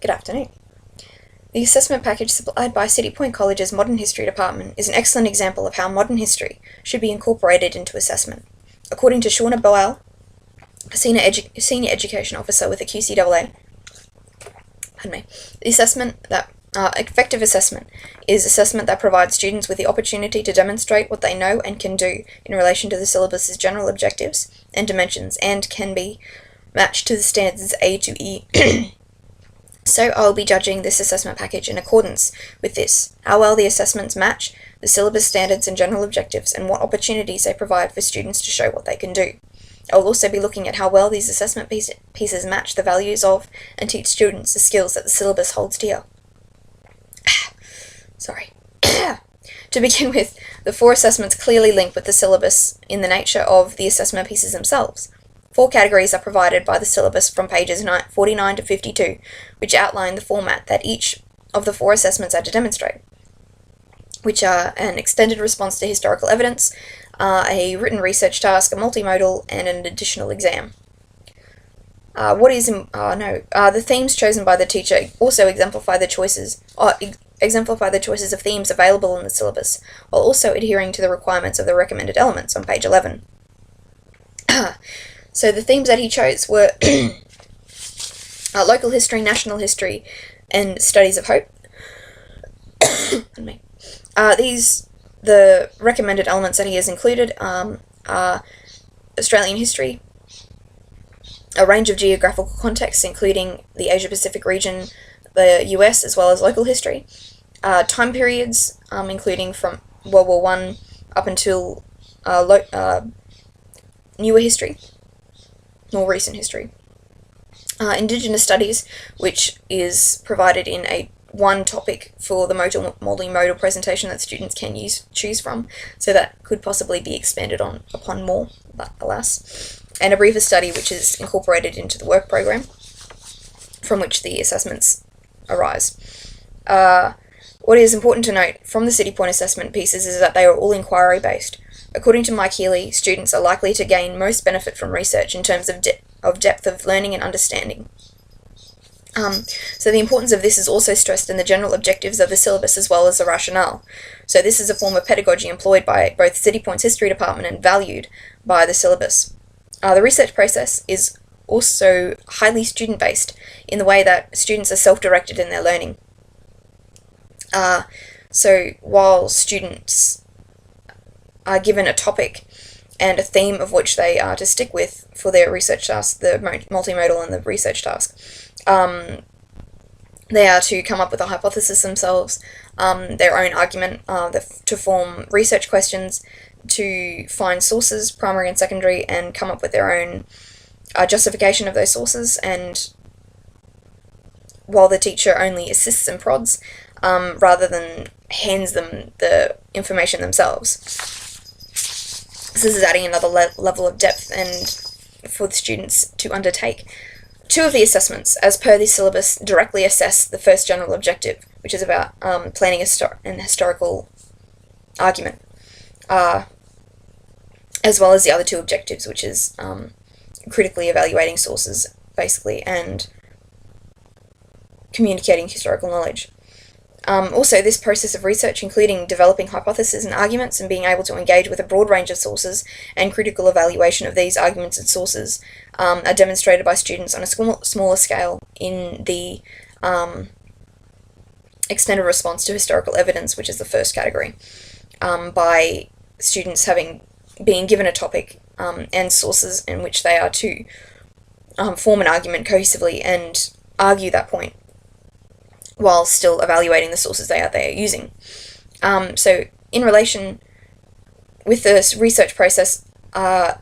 Good afternoon. The assessment package supplied by City Point College's Modern History Department is an excellent example of how modern history should be incorporated into assessment. According to Shauna Boal, a senior education officer with the QCAA, the effective assessment is assessment that provides students with the opportunity to demonstrate what they know and can do in relation to the syllabus's general objectives and dimensions, and can be matched to the standards A to E. So I'll be judging this assessment package in accordance with this, how well the assessments match the syllabus standards and general objectives, and what opportunities they provide for students to show what they can do. I will also be looking at how well these assessment pieces match the values of and teach students the skills that the syllabus holds dear. Sorry. To begin with, the 4 assessments clearly link with the syllabus in the nature of the assessment pieces themselves. 4 categories are provided by the syllabus from pages 49 to 52, which outline the format that each of the 4 assessments are to demonstrate, which are an extended response to historical evidence, a written research task, a multimodal, and an additional exam. The themes chosen by the teacher also exemplify the choices of themes available in the syllabus, while also adhering to the requirements of the recommended elements on page 11. So the themes that he chose were local history, national history, and studies of hope. The recommended elements that he has included are Australian history, a range of geographical contexts including the Asia-Pacific region, the US, as well as local history, time periods including from World War I up until newer history, more recent history. Indigenous studies, which is provided in one topic for the multimodal presentation that students can choose from, so that could possibly be expanded upon more, but alas. And a briefer study, which is incorporated into the work program from which the assessments arise. What is important to note from the City Point assessment pieces is that they are all inquiry-based. According to Mike Healy, students are likely to gain most benefit from research in terms of depth of learning and understanding. So the importance of this is also stressed in the general objectives of the syllabus as well as the rationale. So this is a form of pedagogy employed by both City Point's history department and valued by the syllabus. The research process is also highly student-based in the way that students are self-directed in their learning. So while students are given a topic and a theme of which they are to stick with for their research task, the multimodal and the research task, they are to come up with a hypothesis themselves, their own argument, to form research questions, to find sources, primary and secondary, and come up with their own justification of those sources. And while the teacher only assists and prods, rather than hands them the information themselves. This is adding another level of depth and for the students to undertake. 2 of the assessments, as per the syllabus, directly assess the first general objective, which is about planning an historical argument, as well as the other 2 objectives, which is critically evaluating sources, basically, and communicating historical knowledge. Also, this process of research, including developing hypotheses and arguments and being able to engage with a broad range of sources and critical evaluation of these arguments and sources, are demonstrated by students on a smaller scale in the extended response to historical evidence, which is the first category, by students being given a topic and sources in which they are to form an argument cohesively and argue that point, while still evaluating the sources they are using. So in relation with the research process,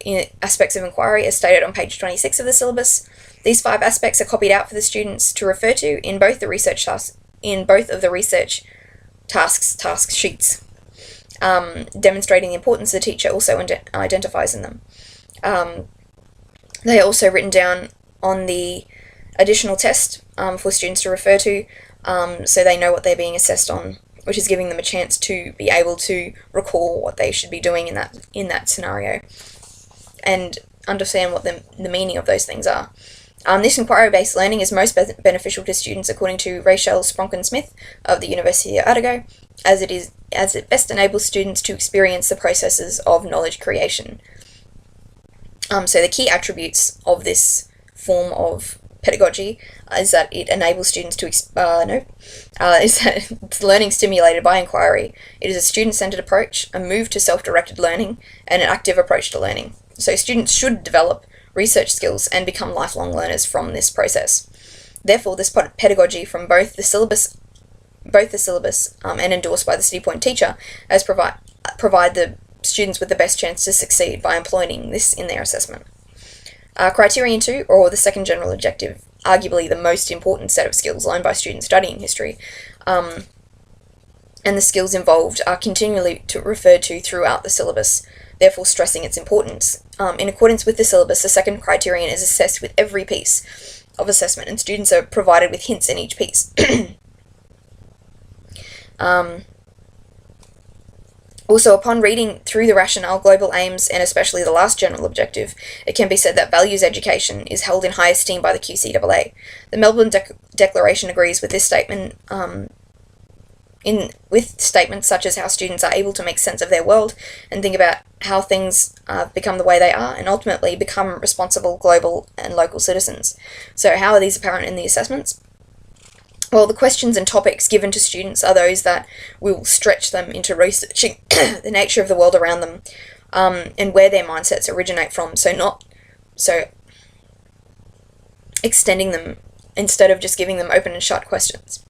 in aspects of inquiry, as stated on page 26 of the syllabus, these 5 aspects are copied out for the students to refer to in both the research tasks, task sheets, demonstrating the importance the teacher also identifies in them. They are also written down on the additional test for students to refer to, so they know what they're being assessed on, which is giving them a chance to be able to recall what they should be doing in that scenario and understand what the meaning of those things are. This inquiry-based learning is most beneficial to students according to Rachel Spronken-Smith of the University of Otago, as it best enables students to experience the processes of knowledge creation. So the key attributes of this form of pedagogy is that it enables students to is that it's learning stimulated by inquiry. It is a student-centered approach, a move to self-directed learning, and an active approach to learning. So students should develop research skills and become lifelong learners from this process. Therefore, this pedagogy from both the syllabus and endorsed by the City Point teacher as provide the students with the best chance to succeed by employing this in their assessment. Criterion 2, or the second general objective, arguably the most important set of skills learned by students studying history, and the skills involved are continually referred to throughout the syllabus, therefore stressing its importance. In accordance with the syllabus, the second criterion is assessed with every piece of assessment, and students are provided with hints in each piece. Also, upon reading through the rationale, global aims, and especially the last general objective, it can be said that values education is held in high esteem by the QCAA. The Melbourne Declaration agrees with this statement, with statements such as how students are able to make sense of their world and think about how things become the way they are, and ultimately become responsible global and local citizens. So how are these apparent in the assessments? Well, the questions and topics given to students are those that will stretch them into researching the nature of the world around them, and where their mindsets originate from, so extending them instead of just giving them open and shut questions.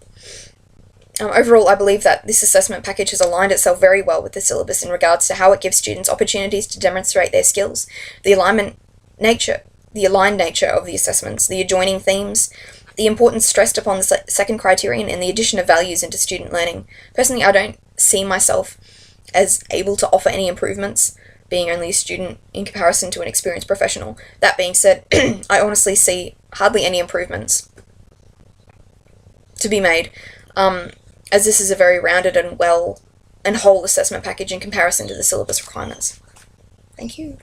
Overall, I believe that this assessment package has aligned itself very well with the syllabus in regards to how it gives students opportunities to demonstrate their skills, the aligned nature of the assessments, the adjoining themes, the importance stressed upon the second criterion, and the addition of values into student learning. Personally, I don't see myself as able to offer any improvements, being only a student in comparison to an experienced professional. That being said, I honestly see hardly any improvements to be made, as this is a very rounded and whole assessment package in comparison to the syllabus requirements. Thank you.